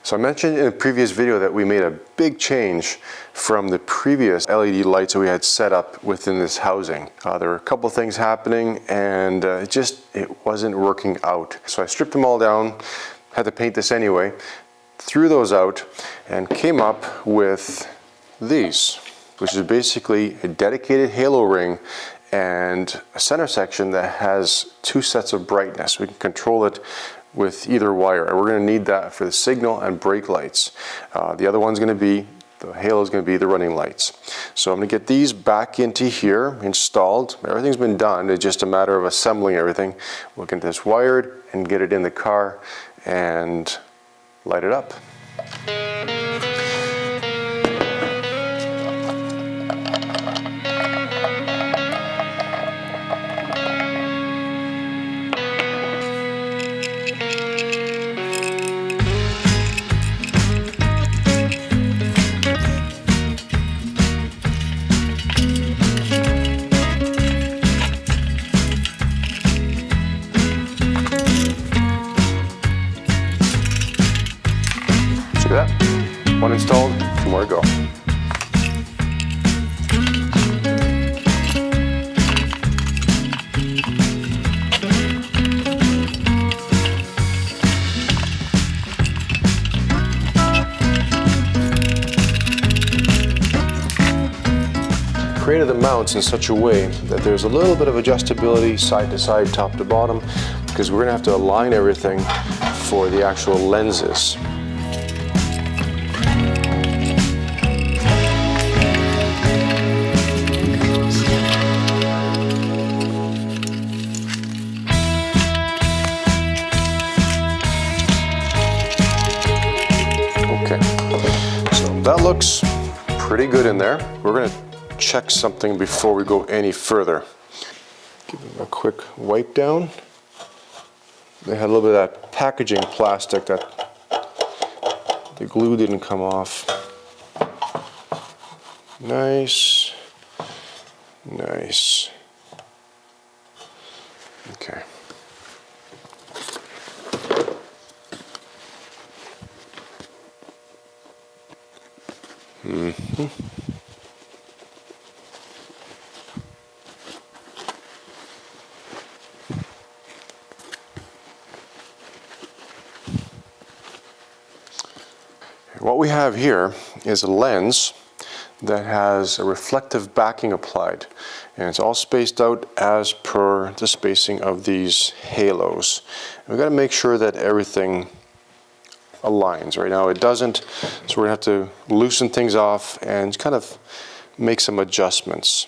So I mentioned in a previous video that we made a big change from the previous LED lights that we had set up within this housing. There were a couple things happening and it wasn't working out. So I stripped them all down, had to paint this anyway, threw those out and came up with these, which is basically a dedicated halo ring and a center section that has two sets of brightness. We can control it with either wire, and we're going to need that for the signal and brake lights. The other one's going to be, the halo is going to be the running lights. So I'm going to get these back into here, installed. Everything's been done, it's just a matter of assembling everything. We'll get this wired and get it in the car and light it up. One installed, two more to go. Created the mounts in such a way that there's a little bit of adjustability side to side, top to bottom, because we're going to have to align everything for the actual lenses. That looks pretty good in there. We're going to check something before we go any further. Give them a quick wipe down. They had a little bit of that packaging plastic that the glue didn't come off. Nice, nice. Okay. What we have here is a lens that has a reflective backing applied, and it's all spaced out as per the spacing of these halos. We've got to make sure that everything aligns. Right now it doesn't, so we're going to have to loosen things off and kind of make some adjustments.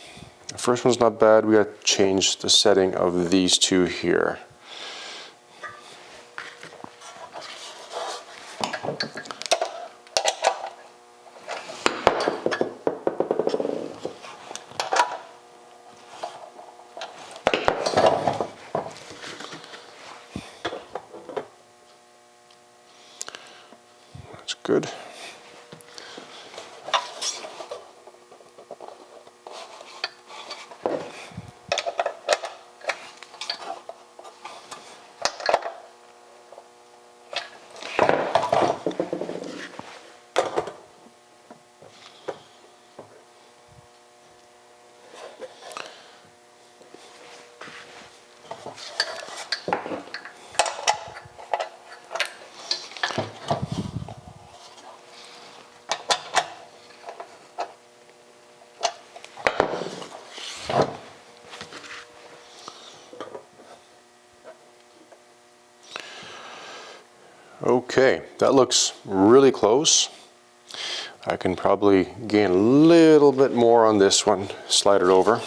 The first one's not bad. We got to change the setting of these two here. Good. Okay, that looks really close. I can probably gain a little bit more on this one, slide it over.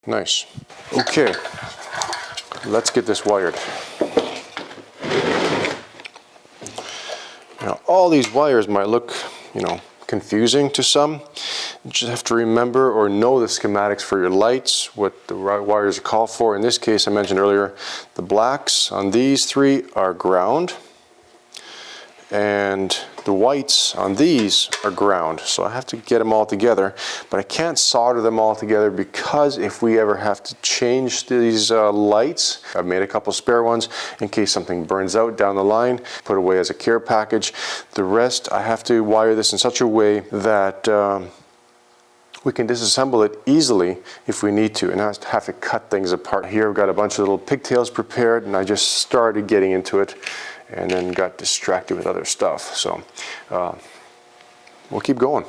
Nice. Okay, let's get this wired. Now, all these wires might look, confusing to some. You just have to remember or know the schematics for your lights, what the wires are called for. In this case, I mentioned earlier, the blacks on these three are ground. and the whites on these are ground. So I have to get them all together, but I can't solder them all together because if we ever have to change these lights, I've made a couple spare ones in case something burns out down the line, put away as a care package. The rest, I have to wire this in such a way that we can disassemble it easily if we need to, and not have to cut things apart. Here I've got a bunch of little pigtails prepared, and I just started getting into it and then got distracted with other stuff. So we'll keep going.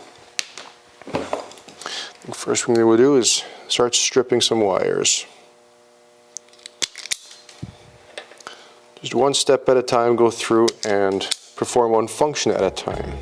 The first thing we'll do is start stripping some wires. Just one step at a time, go through and perform one function at a time.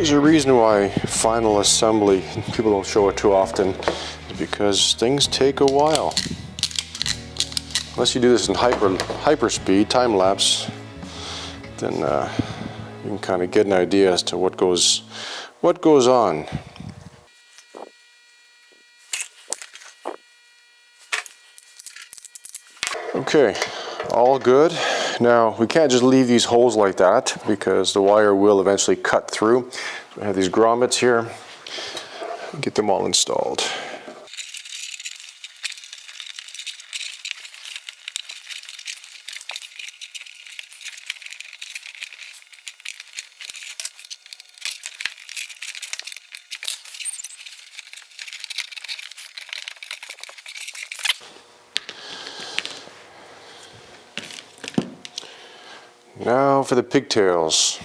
There's a reason why final assembly, people don't show it too often, is because things take a while. Unless you do this in hyper speed, time lapse, then you can kind of get an idea as to what goes on. Okay, all good. Now we can't just leave these holes like that because the wire will eventually cut through. So I have these grommets here. Get them all installed. Now for the pigtails.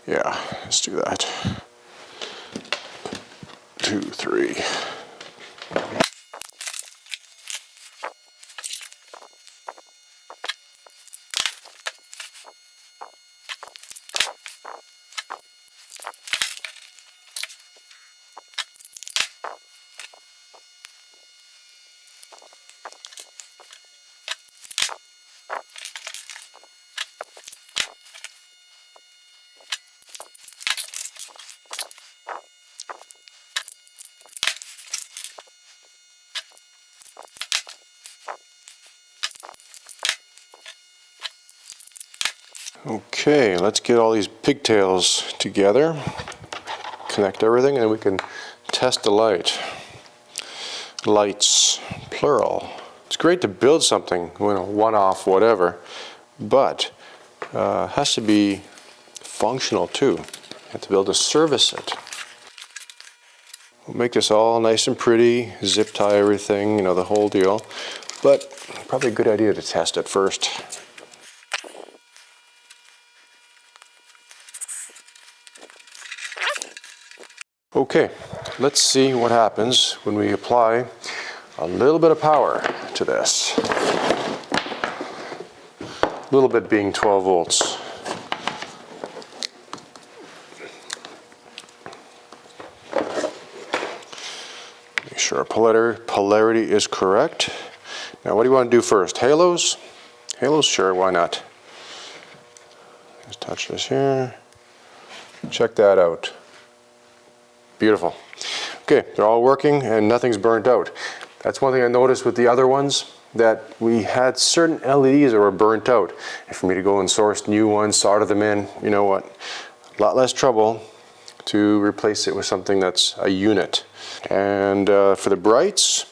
Yeah, let's do that. 2, 3. Okay, let's get all these pigtails together, connect everything, and then we can test the light. Lights, plural. It's great to build something, one-off, whatever, but it has to be functional too. You have to be able to service it. We'll make this all nice and pretty, zip tie everything, the whole deal, but probably a good idea to test it first. Okay, let's see what happens when we apply a little bit of power to this. A little bit being 12 volts. Make sure our polarity is correct. Now what do you want to do first? Halos? Halos, sure, why not? Just touch this here. Check that out. Beautiful. Okay, they're all working and nothing's burnt out. That's one thing I noticed with the other ones, that we had certain LEDs that were burnt out. And for me to go and source new ones, solder them in, you know what, a lot less trouble to replace it with something that's a unit. And for the brights,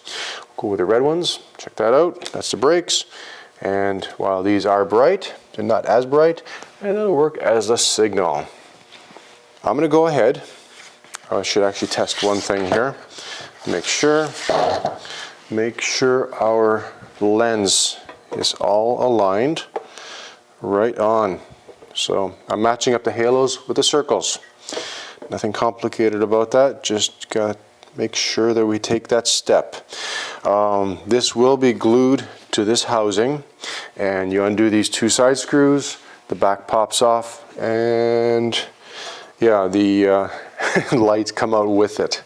go with the red ones. Check that out. That's the brakes. And while these are bright, they're not as bright, and that'll work as a signal. I'm going to go ahead. I should actually test one thing here. Make sure our lens is all aligned right on. So I'm matching up the halos with the circles. Nothing complicated about that. Just got to make sure that we take that step. This will be glued to this housing, and you undo these two side screws, the back pops off, and yeah, the lights come out with it.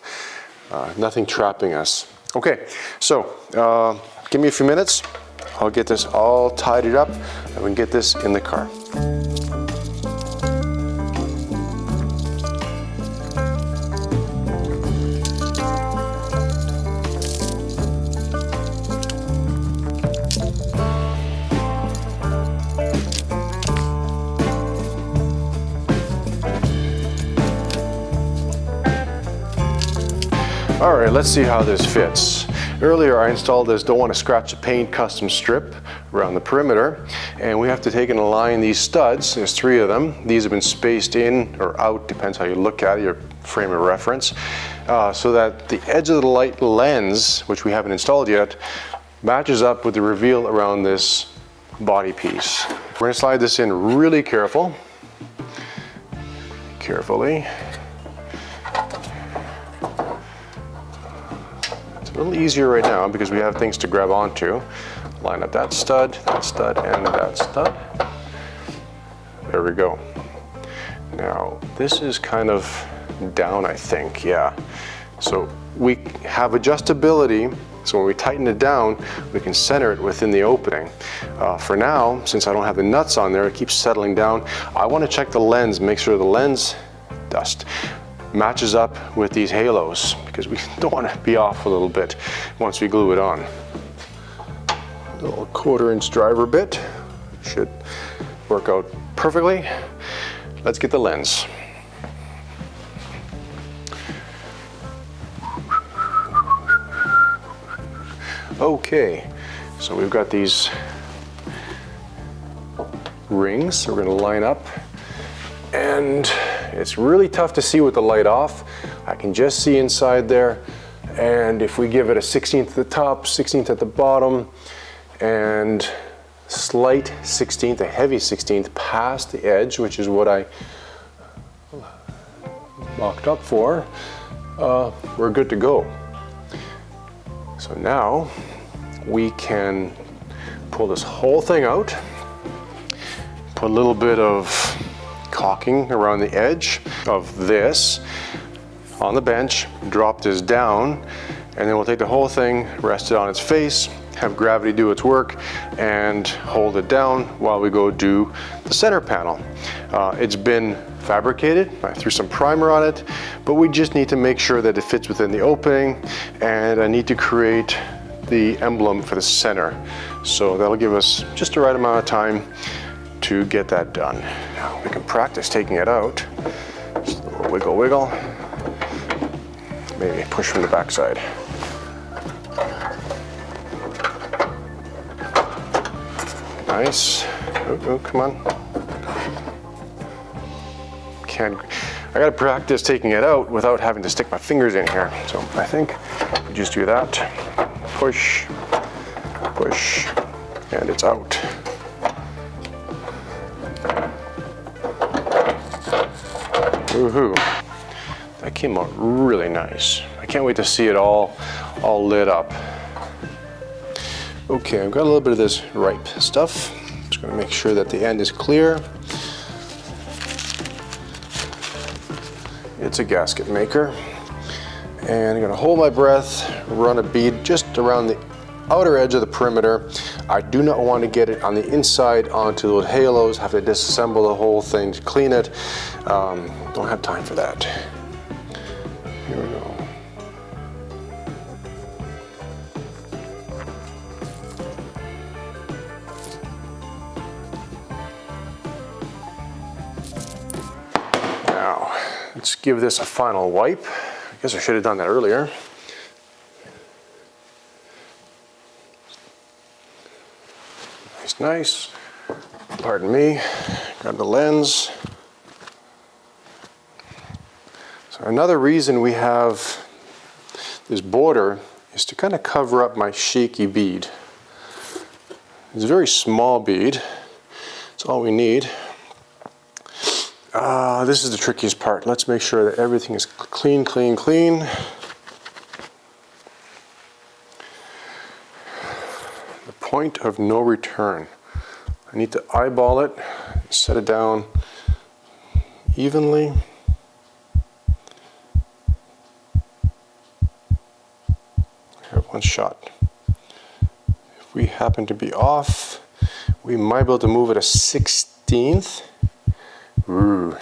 Nothing trapping us. Okay, so give me a few minutes. I'll get this all tidied up and we can get this in the car. All right, let's see how this fits. Earlier I installed this don't want to scratch the paint custom strip around the perimeter, and we have to take and align these studs. There's 3 of them. These have been spaced in or out, depends how you look at it, your frame of reference, so that the edge of the light lens, which we haven't installed yet, matches up with the reveal around this body piece. We're going to slide this in really carefully. A little easier right now because we have things to grab onto. Line up that stud, and that stud. There we go. Now, this is kind of down, I think, yeah. So we have adjustability, so when we tighten it down, we can center it within the opening. For now, since I don't have the nuts on there, it keeps settling down. I want to check the lens, make sure the lens dust matches up with these halos, because we don't want to be off a little bit once we glue it on. A little 1/4 inch driver bit should work out perfectly. Let's get the lens. Okay, so we've got these rings, so we're going to line up, and it's really tough to see with the light off. I can just see inside there, and if we give it a 16th at the top, 16th at the bottom, and slight 16th, a heavy 16th past the edge, which is what I mocked up for, we're good to go. So now we can pull this whole thing out, put a little bit of caulking around the edge of this on the bench, drop this down, and then we'll take the whole thing, rest it on its face, have gravity do its work, and hold it down while we go do the center panel. It's been fabricated. I threw some primer on it, but we just need to make sure that it fits within the opening, and I need to create the emblem for the center. So that'll give us just the right amount of time to get that done. Now we can practice taking it out. Just a little wiggle, wiggle. Maybe push from the backside. Nice. Oh, come on. I gotta practice taking it out without having to stick my fingers in here. So I think we just do that. Push, push, and it's out. Woohoo. That came out really nice. I can't wait to see it all lit up. Okay, I've got a little bit of this ripe stuff. Just gonna make sure that the end is clear. It's a gasket maker. And I'm gonna hold my breath, run a bead just around the outer edge of the perimeter. I do not want to get it on the inside onto those halos, have to disassemble the whole thing to clean it. Don't have time for that. Here we go. Now, let's give this a final wipe. I guess I should have done that earlier. Nice. Pardon me. Grab the lens. So another reason we have this border is to kind of cover up my shaky bead. It's a very small bead. That's all we need. This is the trickiest part. Let's make sure that everything is clean, clean, clean. The point of no return. I need to eyeball it, set it down evenly. I have one shot. If we happen to be off, we might be able to move it a 16th. Ooh.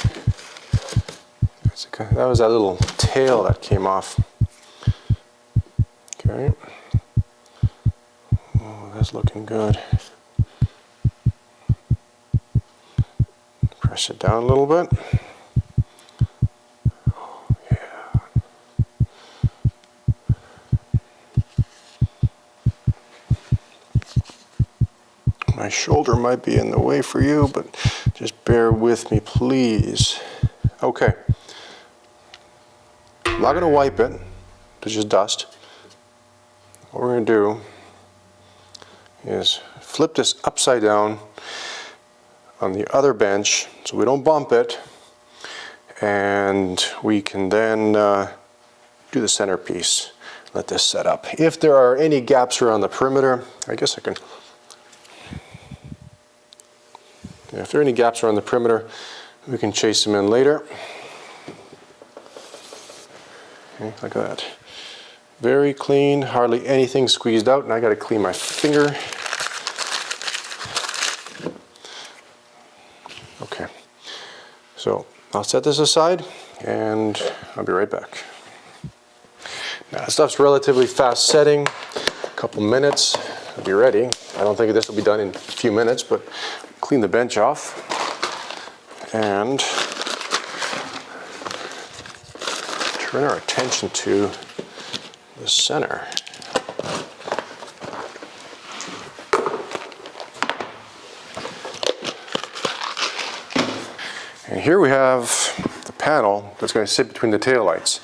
That was that little tail that came off. Okay. Oh, that's looking good. Press it down a little bit. Oh, yeah. My shoulder might be in the way for you, but just bear with me, please. Okay. I'm not going to wipe it. It's just dust. What we're going to do is flip this upside down on the other bench so we don't bump it, and we can then do the centerpiece. Let this set up. If there are any gaps around the perimeter, I guess I can. If there are any gaps around the perimeter, we can chase them in later. Okay, like that. Very clean, hardly anything squeezed out, and I got to clean my finger. Okay, so I'll set this aside and I'll be right back. Now, this stuff's relatively fast setting, a couple minutes, I'll be ready. I don't think this will be done in a few minutes, but clean the bench off and turn our attention to the center. And here we have the panel that's going to sit between the taillights.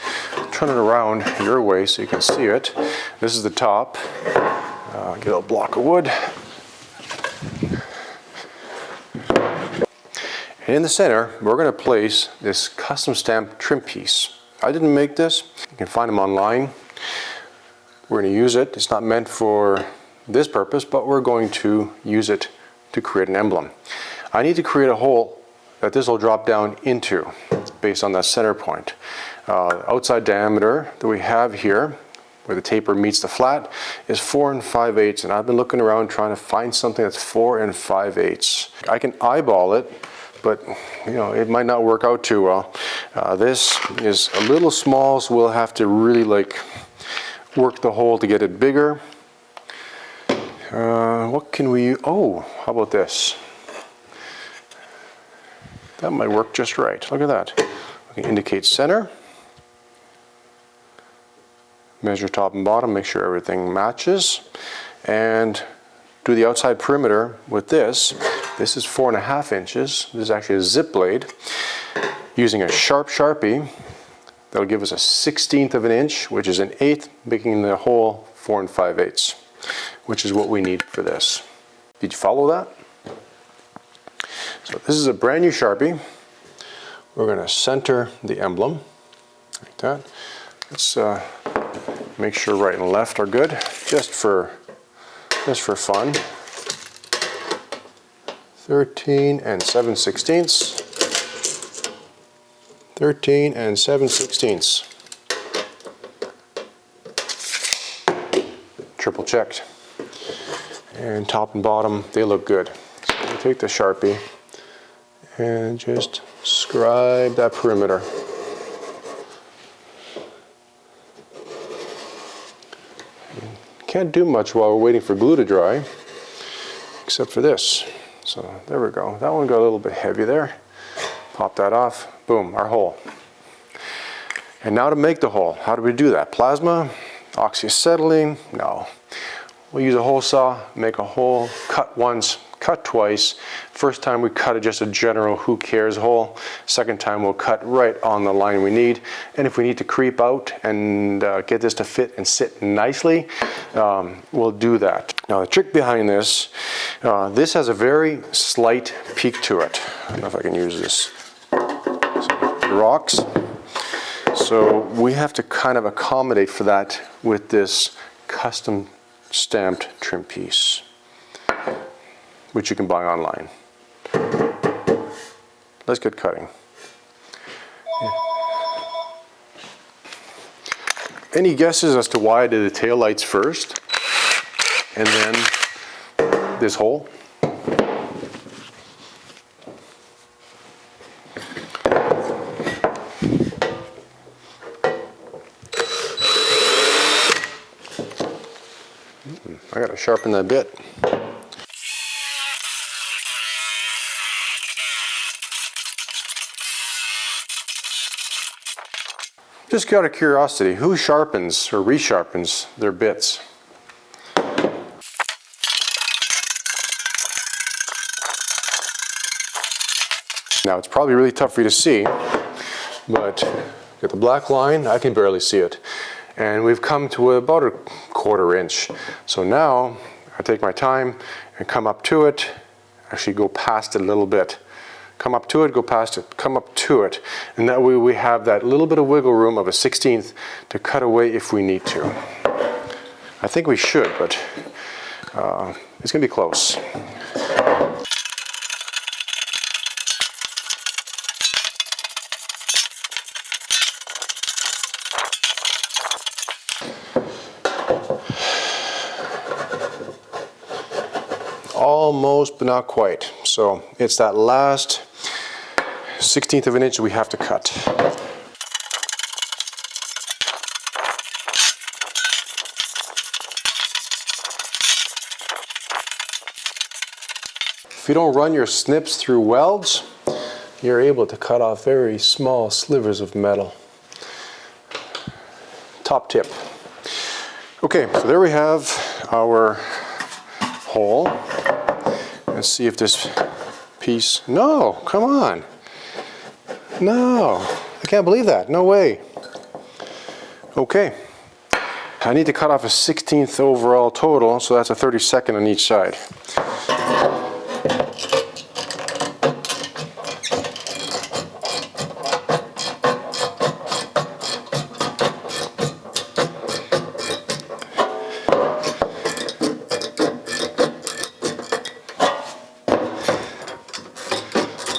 Turn it around your way so you can see it. This is the top. Get a block of wood. And in the center, we're going to place this custom stamped trim piece. I didn't make this. You can find them online. We're going to use it. It's not meant for this purpose, but we're going to use it to create an emblem. I need to create a hole that this will drop down into based on that center point. Outside diameter that we have here, where the taper meets the flat, is 4 5/8, and I've been looking around trying to find something that's 4 5/8. I can eyeball it, but you know, it might not work out too well. This is a little small, so we'll have to really work the hole to get it bigger. What can we, oh, how about this? That might work just right. Look at that. We can indicate center. Measure top and bottom, make sure everything matches. And do the outside perimeter with this. This is 4 1/2 inches. This is actually a zip blade. Using a sharp Sharpie, that'll give us a 1/16 of an inch, which is an 1/8, making the hole 4 5/8, which is what we need for this. Did you follow that? So this is a brand new Sharpie. We're going to center the emblem like that. Let's make sure right and left are good, just for fun. 13 7/16. 13 7/16. Triple checked. And top and bottom, they look good. So I'm gonna take the Sharpie and just scribe that perimeter. Can't do much while we're waiting for glue to dry, except for this. So there we go. That one got a little bit heavy there. Pop that off. Boom, our hole. And now to make the hole. How do we do that? Plasma? Oxyacetylene? No. We'll use a hole saw, make a hole, cut once, cut twice. First time we cut it just a general who cares hole. Second time we'll cut right on the line we need. And if we need to creep out and get this to fit and sit nicely, we'll do that. Now the trick behind this, this has a very slight peak to it. I don't know if I can use this. So, rocks. So we have to kind of accommodate for that with this custom stamped trim piece, which you can buy online. Let's get cutting. Any guesses as to why I did the tail lights first and then this hole? I gotta sharpen that bit. Just out of curiosity, who sharpens or resharpens their bits? Now it's probably really tough for you to see, but get the black line, I can barely see it. And we've come to about a 1/4 inch. So now I take my time and come up to it, actually go past it a little bit. Come up to it, go past it, come up to it. And that way we have that little bit of wiggle room of a 1/16 to cut away if we need to. I think we should, but it's gonna be close. Almost, but not quite. So it's that last 1/16 of an inch we have to cut. If you don't run your snips through welds, you're able to cut off very small slivers of metal. Top tip. Okay, so there we have our hole. Let's see if this piece, no, come on. No, I can't believe that, no way. Okay, I need to cut off a 1/16 overall total, so that's a 32nd on each side.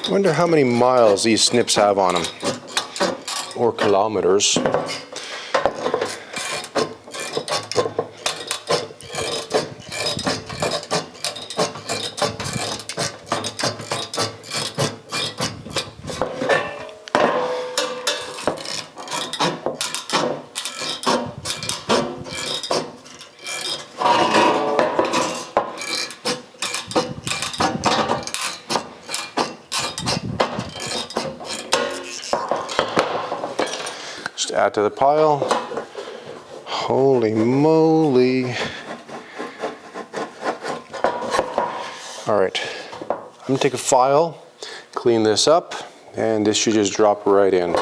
I wonder how many miles these snips have on them, or kilometers. Just add to the pile. Holy moly. All right, I'm gonna take a file, clean this up, and this should just drop right in.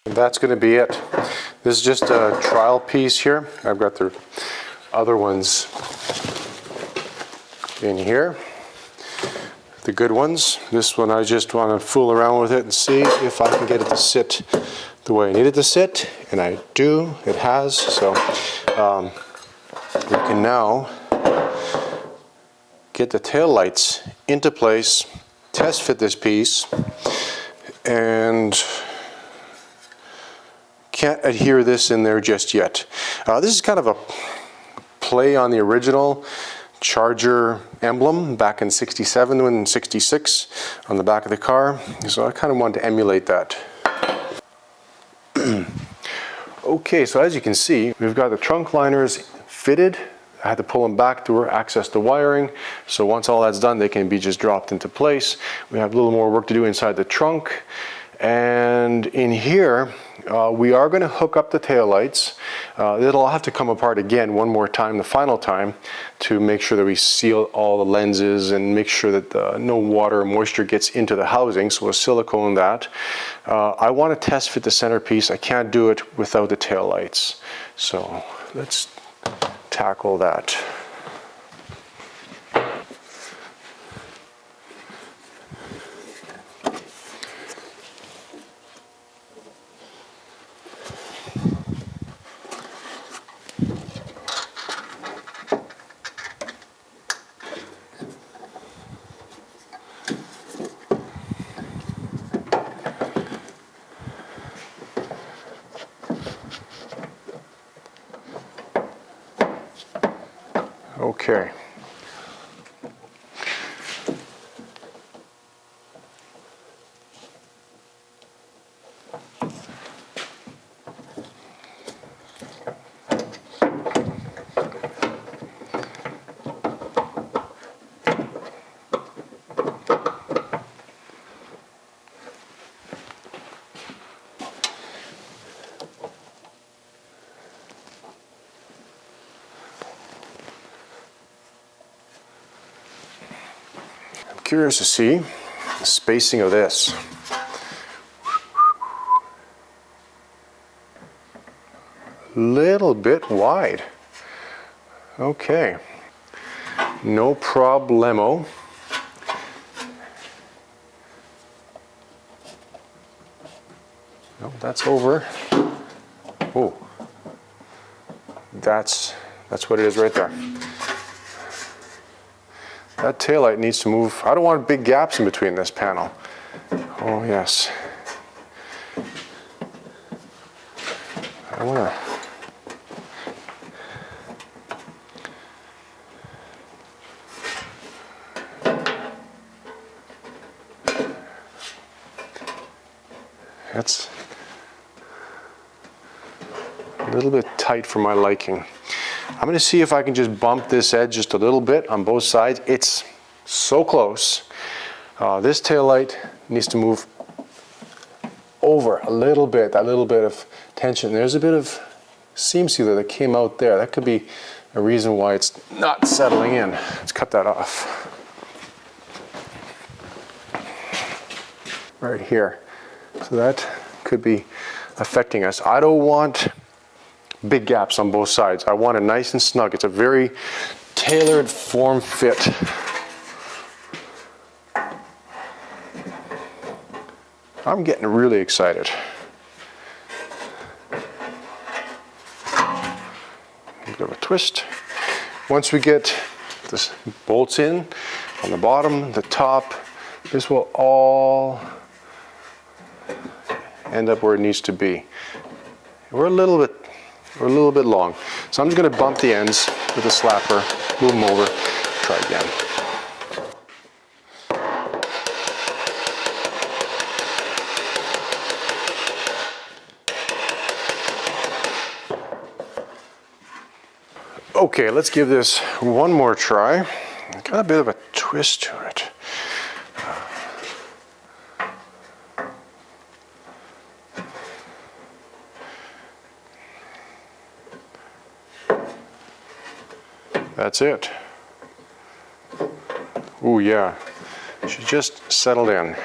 That's going to be it. This is just a trial piece here. I've got the other ones in here, the good ones. This one I just want to fool around with it and see if I can get it to sit the way I need it to sit, and I do. It has. So we can now get the tail lights into place, test fit this piece, and can't adhere this in there just yet. This is kind of a play on the original Charger emblem back in '67 and '66 on the back of the car. So I kind of wanted to emulate that. Okay, so as you can see, we've got the trunk liners fitted. I had to pull them back to access the wiring. So once all that's done, they can be just dropped into place. We have a little more work to do inside the trunk. And in here, we are going to hook up the taillights. It'll have to come apart again one more time, the final time, to make sure that we seal all the lenses and make sure that no water or moisture gets into the housing. So we'll silicone that. I want to test fit the centerpiece. I can't do it without the taillights. So let's tackle that. Okay. Curious to see the spacing of this. Little bit wide. Okay, no problemo. No, that's over. Oh, that's what it is right there. That taillight needs to move. I don't want big gaps in between this panel. Oh yes. I want to. That's a little bit tight for my liking. I'm going to see if I can just bump this edge just a little bit on both sides. It's so close. This taillight needs to move over a little bit, that little bit of tension. There's a bit of seam sealer that came out there. That could be a reason why it's not settling in. Let's cut that off. Right here. So that could be affecting us. I don't want big gaps on both sides. I want it nice and snug. It's a very tailored form fit. I'm getting really excited. A bit of a twist. Once we get the bolts in on the bottom, the top, this will all end up where it needs to be. We're a little bit long. So I'm just going to bump the ends with a slapper, move them over, try again. Okay, let's give this one more try. Got a bit of a twist to it. That's it. Ooh, yeah. She just settled in.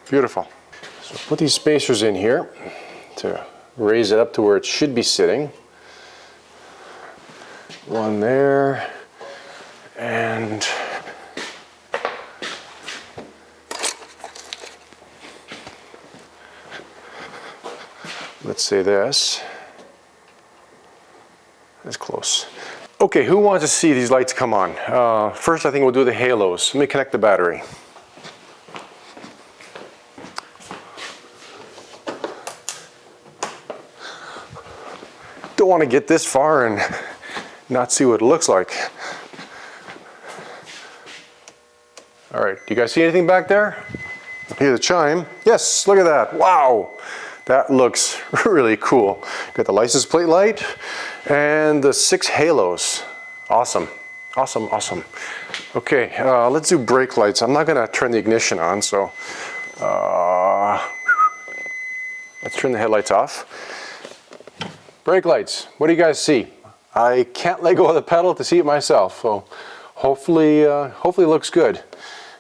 Beautiful. So put these spacers in here to raise it up to where it should be sitting. One there, and let's say this. That's close. Okay, who wants to see these lights come on? First, I think we'll do the halos. Let me connect the battery. Don't want to get this far and not see what it looks like. All right, do you guys see anything back there? Hear the chime. Yes, look at that. Wow, that looks really cool. Got the license plate light and the 6 halos. Awesome, awesome, awesome. Okay, let's do brake lights. I'm not gonna turn the ignition on, so let's turn the headlights off. Brake lights, what do you guys see? I can't let go of the pedal to see it myself, so hopefully it looks good.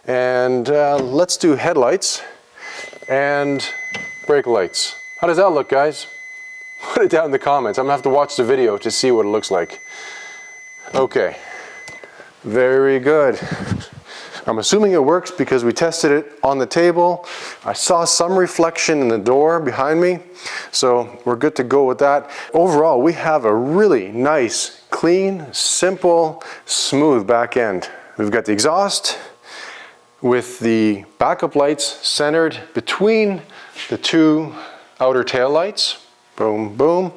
And let's do headlights and brake lights. How does that look, guys? Put it down in the comments. I'm gonna have to watch the video to see what it looks like. Okay, very good. I'm assuming it works because we tested it on the table. I saw some reflection in the door behind me, so we're good to go with that. Overall, we have a really nice, clean, simple, smooth back end. We've got the exhaust with the backup lights centered between the 2 outer tail lights. Boom, boom.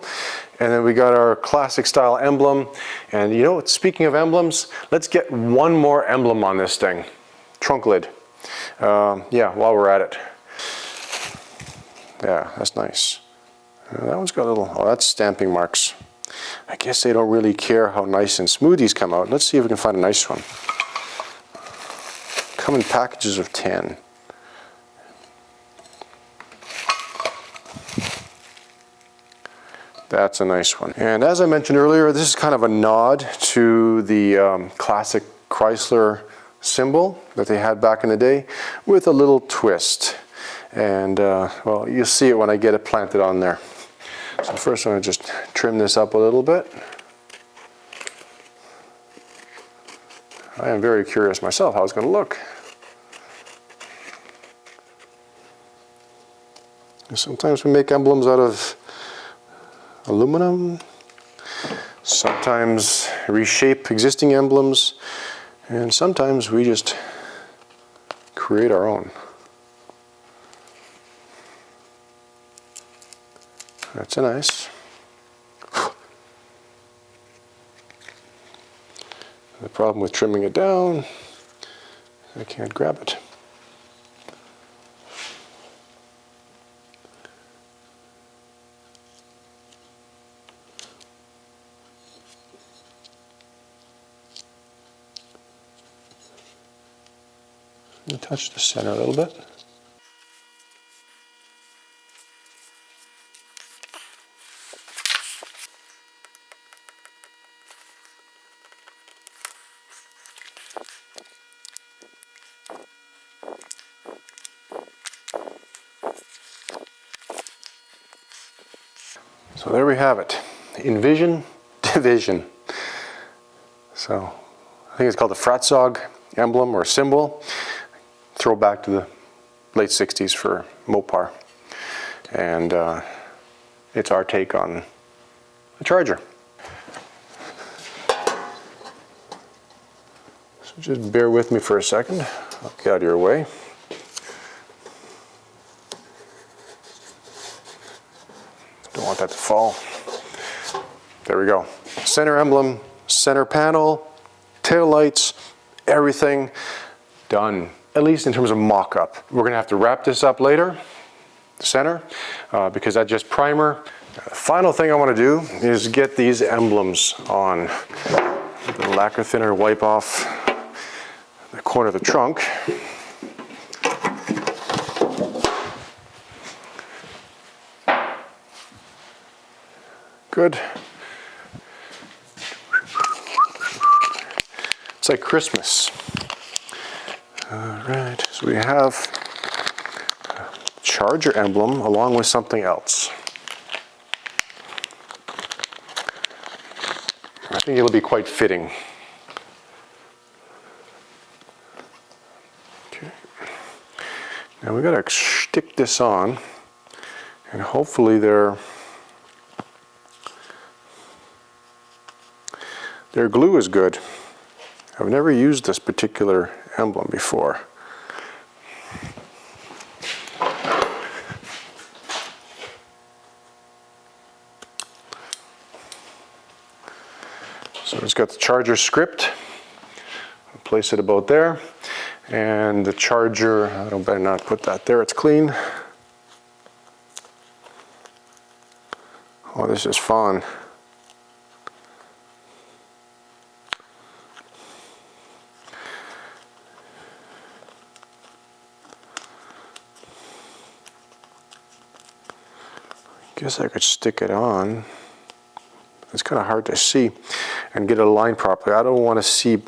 And then we got our classic style emblem. And you know what, speaking of emblems, let's get one more emblem on this thing. Trunk lid. Yeah, while we're at it. Yeah, that's nice. That one's got a little, oh, that's stamping marks. I guess they don't really care how nice and smooth these come out. Let's see if we can find a nice one. Come in packages of 10. That's a nice one. And as I mentioned earlier, this is kind of a nod to the classic Chrysler symbol that they had back in the day with a little twist. And well, you'll see it when I get it planted on there. So first I'm going to just trim this up a little bit. I am very curious myself how it's going to look. Sometimes we make emblems out of aluminum, sometimes reshape existing emblems, and sometimes we just create our own. That's a nice. The problem with trimming it down, I can't grab it. Touch the center a little bit. So there we have it. Envision division. So I think it's called the Fratzog emblem or symbol. Throwback to the late 60s for Mopar. And it's our take on a Charger. So just bear with me for a second. I'll get out of your way. Don't want that to fall. There we go. Center emblem, center panel, tail lights, everything done. At least in terms of mock-up. We're going to have to wrap this up later, the center, because that's just primer. Final thing I want to do is get these emblems on. The lacquer thinner, wipe off the corner of the trunk. Good. It's like Christmas. All right, so we have charger emblem along with something else. I think it'll be quite fitting. Okay. Now we gotta stick this on, and hopefully their glue is good. I've never used this particular emblem before. So it's got the charger script. I'll place it about there. And the charger, I don't better not put that there, it's clean. Oh, this is fun. I guess I could stick it on. It's kind of hard to see and get it aligned properly. I don't want to see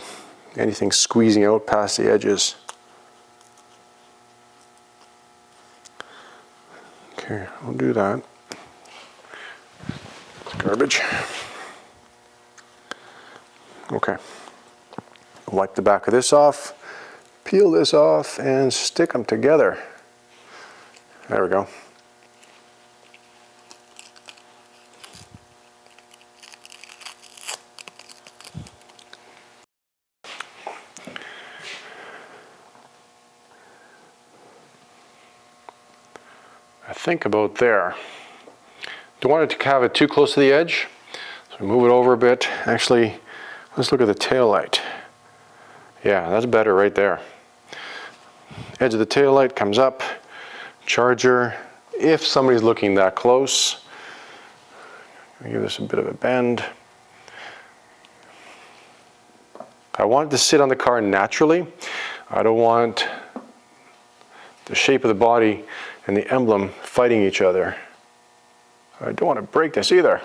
anything squeezing out past the edges. Okay, I'll do that. It's garbage. Okay. Wipe the back of this off, peel this off, and stick them together. There we go. I think about there. Don't want it to have it too close to the edge, so move it over a bit. Actually, let's look at the tail light. Yeah, that's better right there. Edge of the tail light comes up, charger. If somebody's looking that close, I'll give this a bit of a bend. I want it to sit on the car naturally. I don't want the shape of the body and the emblem fighting each other. I don't want to break this either.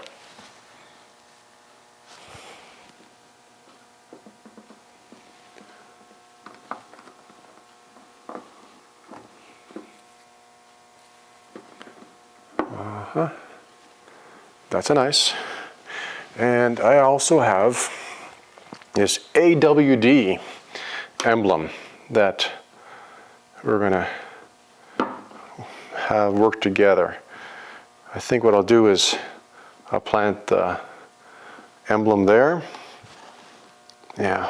That's a nice. And I also have this AWD emblem that we're gonna have work together. I think what I'll do is I'll plant the emblem there. Yeah.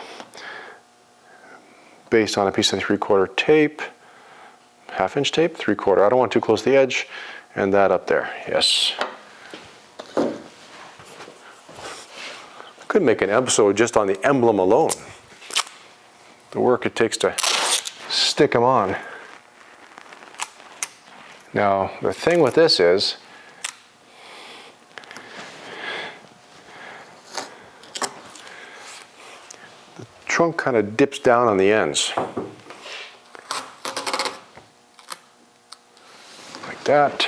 Based on a piece of 3/4 tape, 1/2" tape, 3/4. I don't want too close to the edge, and that up there. Yes. I could make an episode just on the emblem alone. The work it takes to stick them on. Now, the thing with this is, the trunk kind of dips down on the ends. Like that.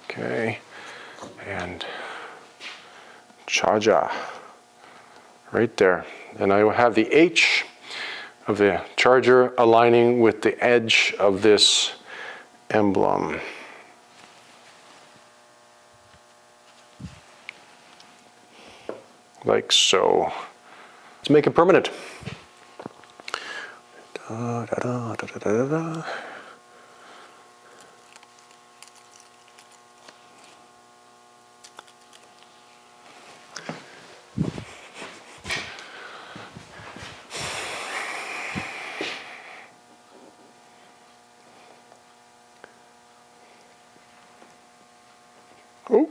Okay, and charger right there. And I will have the H of the charger aligning with the edge of this emblem. Like so. Let's make it permanent. Da, da, da, da, da, da, da. Oh.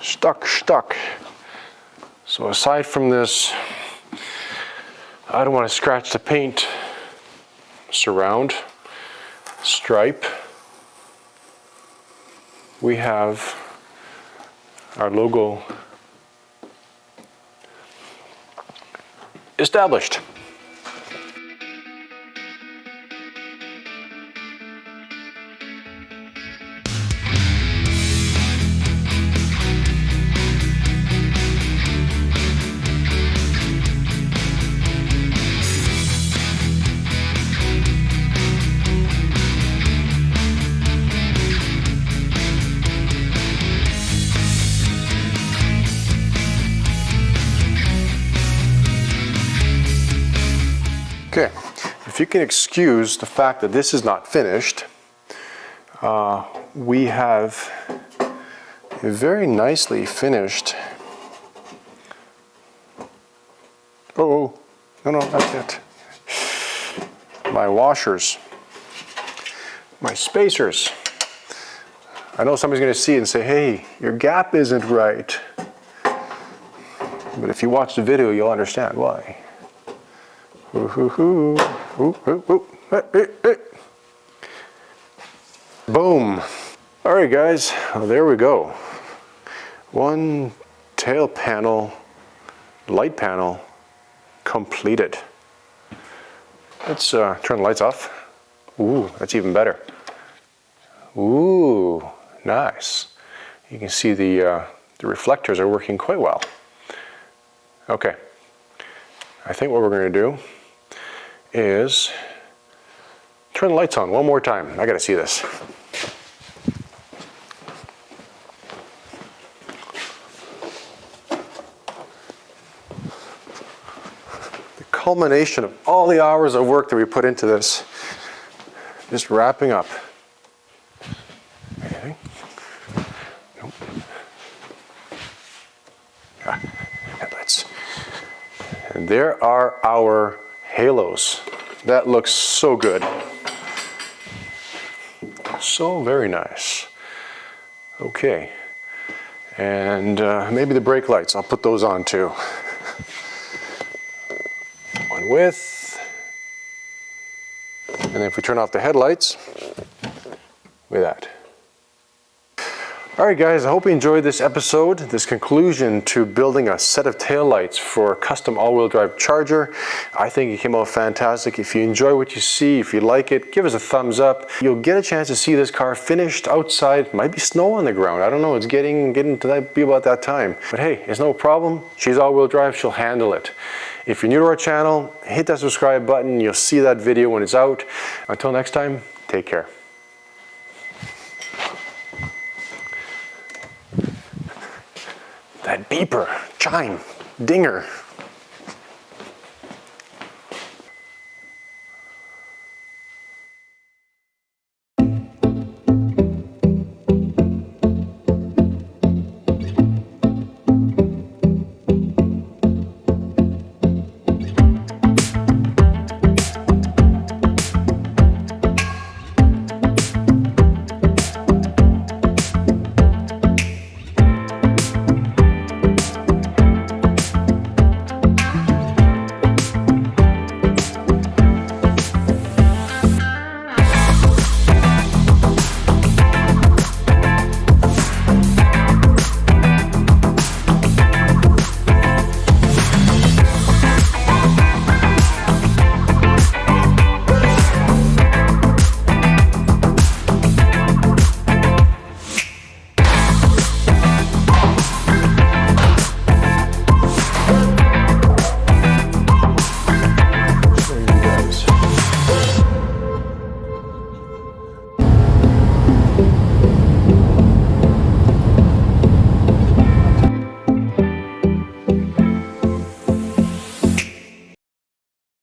stuck. So aside from this, I don't want to scratch the paint, surround, stripe, we have our logo established. Okay, if you can excuse the fact that this is not finished, we have a very nicely finished, no, not yet. My washers, my spacers. I know somebody's going to see it and say, hey, your gap isn't right. But if you watch the video, you'll understand why. Boom. All right, guys, well, there we go. One tail panel, light panel completed. Let's turn the lights off. Ooh, that's even better. Ooh, nice. You can see the reflectors are working quite well. Okay, I think what we're going to do is turn the lights on one more time. I got to see this. The culmination of all the hours of work that we put into this, just wrapping up. Anything? Nope. Headlights. And there are our halos. That looks so good. So very nice. Okay. And maybe the brake lights, I'll put those on too. One with. And then if we turn off the headlights, look at that. All right, guys, I hope you enjoyed this episode, this conclusion to building a set of taillights for a custom all-wheel drive Charger. I think it came out fantastic. If you enjoy what you see, if you like it, give us a thumbs up. You'll get a chance to see this car finished outside. Might be snow on the ground. I don't know. It's getting to that, be about that time. But hey, it's no problem. She's all-wheel drive. She'll handle it. If you're new to our channel, hit that subscribe button. You'll see that video when it's out. Until next time, take care. That beeper, chime, dinger.